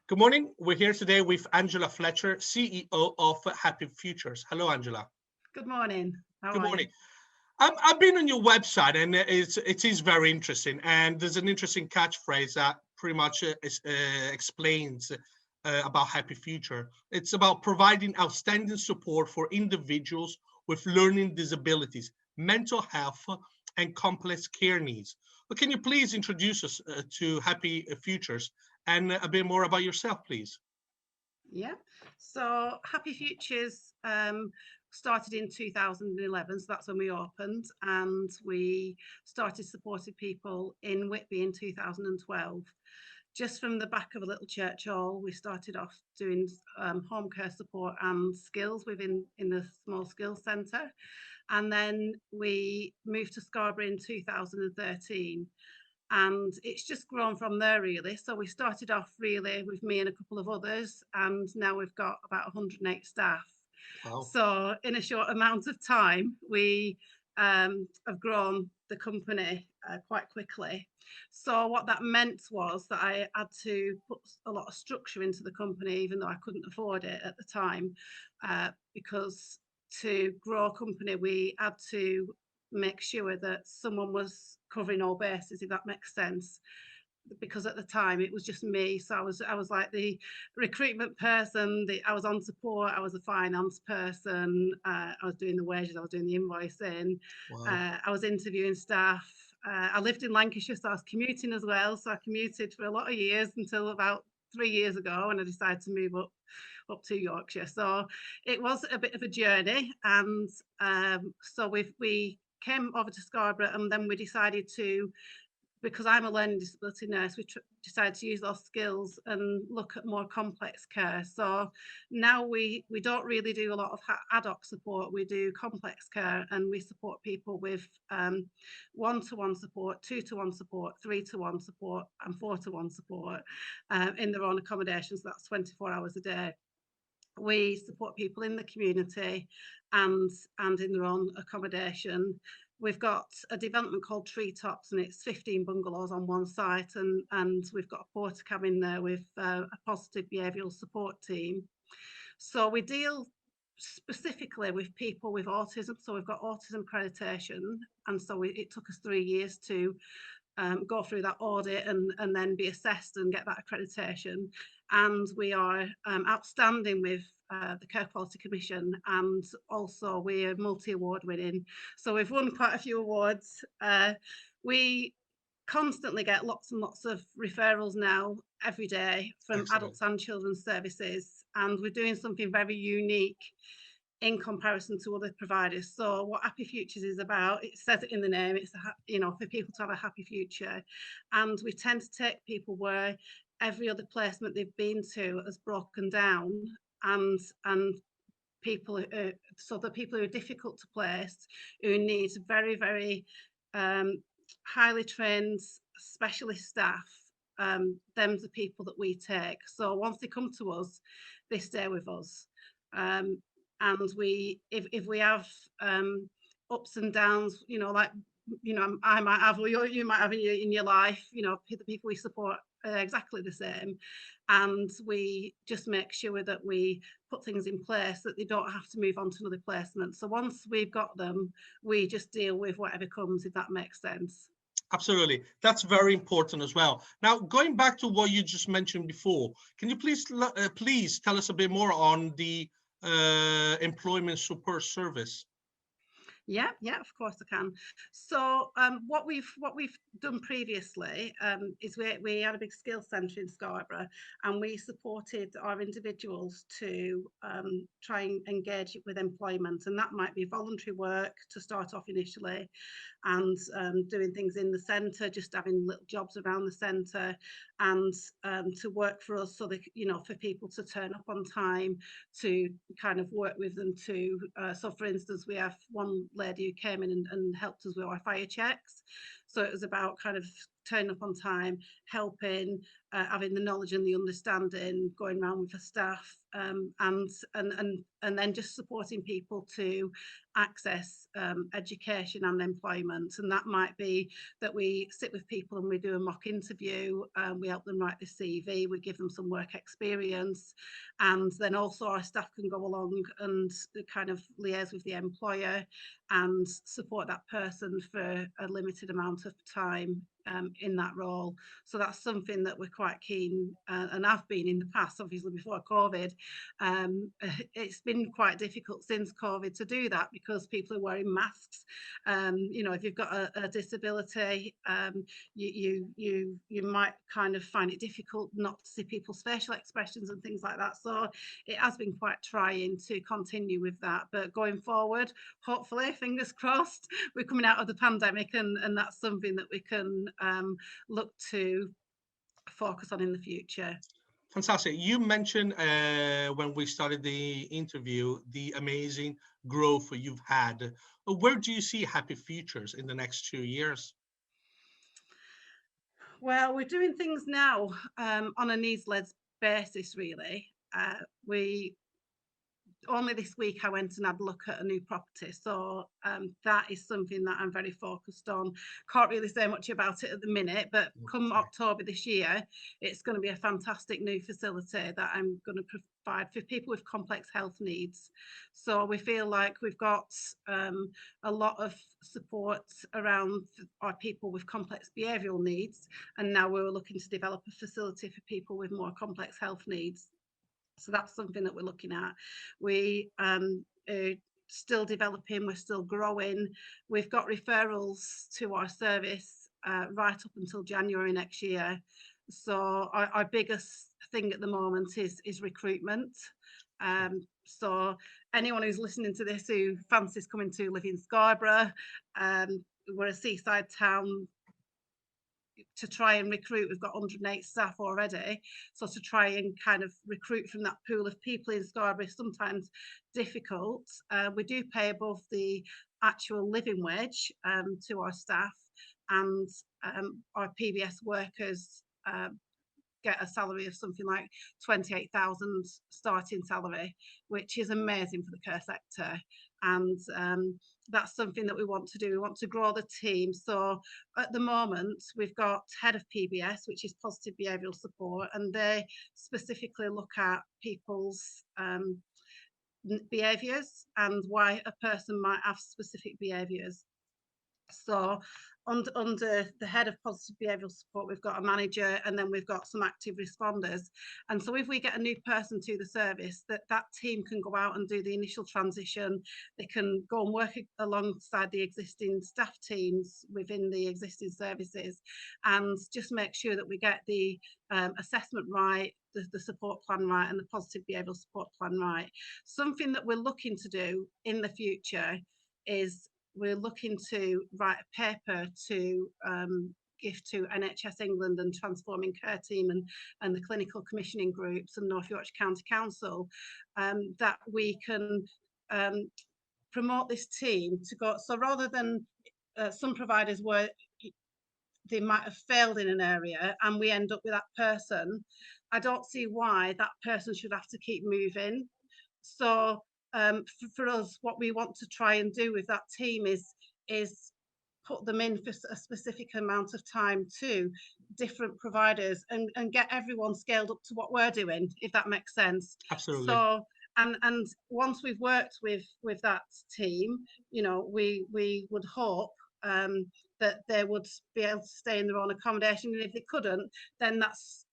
Good morning. We're here today with Angela Fletcher, CEO of Happy Futures. Hello, Angela. Good morning. How Good are you? morning. I've been on your website and it is very interesting. And there's an interesting catchphrase that pretty much explains about Happy Future. It's about providing outstanding support for individuals with learning disabilities, mental health, and complex care needs. But can you please introduce us to Happy Futures and a bit more about yourself, please? Yeah. So Happy Futures started in 2011. So that's when we opened, and we started supporting people in Whitby in 2012. Just from the back of a little church hall, we started off doing home care support and skills within in the small skills centre, and then we moved to Scarborough in 2013. And it's just grown from there, really. So we started off really with me and a couple of others, and now we've got about 108 staff. Wow. So in a short amount of time, we have grown the company quite quickly. So what that meant was that I had to put a lot of structure into the company, even though I couldn't afford it at the time, because to grow a company, we had to make sure that someone was covering all bases, if that makes sense. Because at the time it was just me, so I was like the recruitment person. I was on support. I was a finance person. I was doing the wages. I was doing the invoicing. Wow. I was interviewing staff. I lived in Lancashire, so I was commuting as well. So I commuted for a lot of years until about 3 years ago, when I decided to move up to Yorkshire. So it was a bit of a journey, and so we came over to Scarborough, and then we decided to, because I'm a learning disability nurse, we decided to use those skills and look at more complex care. So now we don't really do a lot of ad hoc support. We do complex care, and we support people with one-to-one support, two-to-one support, three-to-one support, and four-to-one support in their own accommodations. That's 24 hours a day. We support people in the community and in their own accommodation. We've got a development called Treetops, and it's 15 bungalows on one site, and we've got a porter cabin there with a positive behavioural support team. So we deal specifically with people with autism. So we've got autism accreditation, and so it took us 3 years to go through that audit and then be assessed and get that accreditation. And we are outstanding with the Care Quality Commission, and also we're multi-award winning. So we've won quite a few awards. We constantly get lots and lots of referrals now, every day, from Excellent. adults and children's services, and we're doing something very unique in comparison to other providers. So what Happy Futures is about, it says it in the name, it's for people to have a happy future. And we tend to take people where every other placement they've been to has broken down, and people, so the people who are difficult to place, who need very, very highly trained specialist staff, them's the people that we take. So once they come to us, they stay with us. And we, if we have ups and downs, like I might have, or you might have in your life, the people we support are exactly the same, and we just make sure that we put things in place that they don't have to move on to another placement. So once we've got them, we just deal with whatever comes, if that makes sense. Absolutely. That's very important as well. Now, going back to what you just mentioned before, can you please tell us a bit more on the employment support service? Yeah, of course I can. So what we've done previously is we had a big skills centre in Scarborough, and we supported our individuals to try and engage with employment, and that might be voluntary work to start off initially, and doing things in the centre, just having little jobs around the centre, and to work for us, so that for people to turn up on time, to kind of work with them to. So for instance, we have one lady who came in and helped us with our fire checks. So it was about kind of turning up on time, helping, having the knowledge and the understanding, going around with the staff, and then just supporting people to access education and employment. And that might be that we sit with people and we do a mock interview, we help them write the CV, we give them some work experience, and then also our staff can go along and kind of liaise with the employer and support that person for a limited amount of time in that role. So that's something that we're quite keen, and have been in the past, obviously before COVID. It's been quite difficult since COVID to do that because people are wearing masks. You know, if you've got a disability, you might kind of find it difficult not to see people's facial expressions and things like that. So it has been quite trying to continue with that. But going forward, hopefully, fingers crossed, we're coming out of the pandemic, and that's something that we can look to focus on in the future. Fantastic. You mentioned when we started the interview the amazing growth you've had. Where do you see Happy Futures in the next 2 years? Well, we're doing things now on a needs-led basis, really. We only this week I went and had a look at a new property, so that is something that I'm very focused on. Can't really say much about it at the minute, but come October this year, it's going to be a fantastic new facility that I'm going to provide for people with complex health needs. So we feel like we've got a lot of support around our people with complex behavioural needs, and now we're looking to develop a facility for people with more complex health needs. So that's something that we're looking at. We are still developing, we're still growing. We've got referrals to our service right up until January next year. So our biggest thing at the moment is recruitment. So anyone who's listening to this who fancies coming to live in Scarborough, we're a seaside town. To try and recruit, we've got 108 staff already, so to try and kind of recruit from that pool of people in Scarborough is sometimes difficult. We do pay above the actual living wage to our staff, and our PBS workers get a salary of something like 28,000 starting salary, which is amazing for the care sector. And that's something that we want to do. We want to grow the team. So at the moment, we've got head of PBS, which is positive behavioural support, and they specifically look at people's behaviours and why a person might have specific behaviours. So under the head of positive behavioural support, we've got a manager, and then we've got some active responders. And so if we get a new person to the service, that team can go out and do the initial transition. They can go and work alongside the existing staff teams within the existing services, and just make sure that we get the assessment right, the support plan right, and the positive behavioural support plan right. Something that we're looking to do in the future is we're looking to write a paper to give to NHS England and Transforming Care Team and the clinical commissioning groups and North Yorkshire County Council, that we can promote this team to go. So rather than some providers where they might have failed in an area and we end up with that person, I don't see why that person should have to keep moving. So for us, what we want to try and do with that team is put them in for a specific amount of time to different providers and get everyone scaled up to what we're doing, if that makes sense. Absolutely. So and once we've worked with that team, you know, we would hope that they would be able to stay in their own accommodation, and if they couldn't, then that's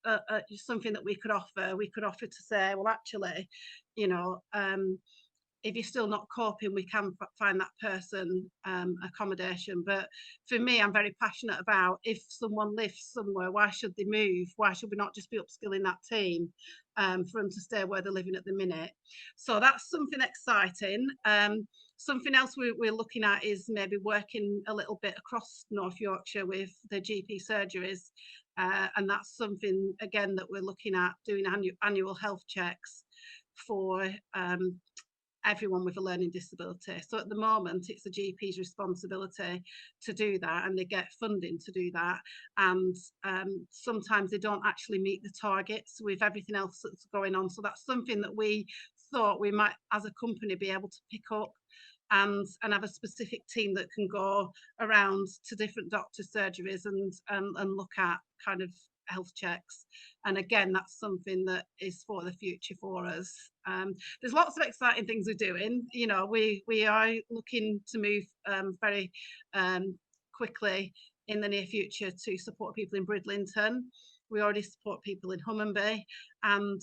something that we could offer. We could offer to say, well, actually, you know, if you're still not coping, we can find that person accommodation. But for me, I'm very passionate about, if someone lives somewhere, why should they move? Why should we not just be upskilling that team for them to stay where they're living at the minute? So that's something exciting. Something else we're looking at is maybe working a little bit across North Yorkshire with the GP surgeries. And that's something, again, that we're looking at, doing annual health checks for everyone with a learning disability. So at the moment, it's the GP's responsibility to do that, and they get funding to do that. And sometimes they don't actually meet the targets with everything else that's going on. So that's something that we thought we might, as a company, be able to pick up and have a specific team that can go around to different doctor surgeries and look at kind of health checks. And again, that's something that is for the future for us. There's lots of exciting things we're doing. You know, we are looking to move very quickly in the near future to support people in Bridlington. We already support people in Hummonby, and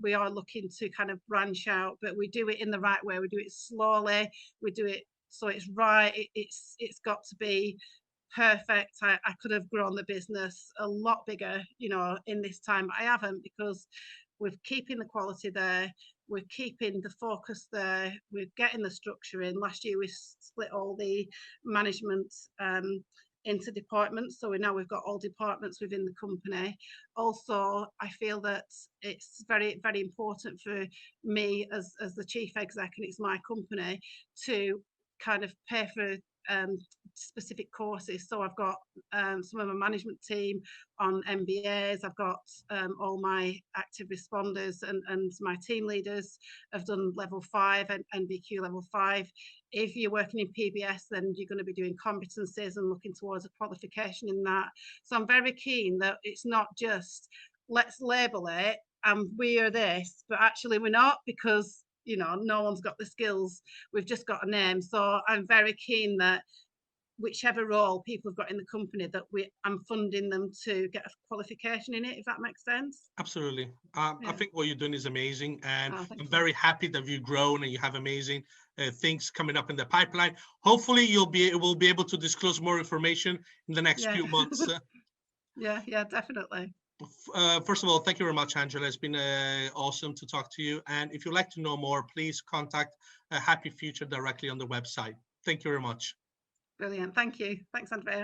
we are looking to kind of branch out, but we do it in the right way. We do it slowly. We do it so it's right. It's got to be perfect. I could have grown the business a lot bigger, you know, in this time, but I haven't, because we're keeping the quality there. We're keeping the focus there. We're getting the structure in. Last year we split all the management into departments, so we've got all departments within the company. Also, I feel that it's very, very important for me as the chief exec, and it's my company, to kind of pay for specific courses. So I've got some of my management team on MBAs. I've got all my active responders and my team leaders have done level 5 and NVQ level 5. If you're working in PBS, then you're going to be doing competencies and looking towards a qualification in that. So I'm very keen that it's not just let's label it and we are this, but actually we're not, because you know, no one's got the skills. We've just got a name. So I'm very keen that whichever role people have got in the company, that I'm funding them to get a qualification in it, if that makes sense. Absolutely. Yeah. I think what you're doing is amazing, and Oh, I'm very happy that you've grown and you have amazing things coming up in the pipeline. Hopefully we'll be able to disclose more information in the next few months. Yeah, definitely. First of all, thank you very much, Angela. It's been awesome to talk to you. And if you'd like to know more, please contact Happy Future directly on the website. Thank you very much. Brilliant. Thank you. Thanks, Andrea.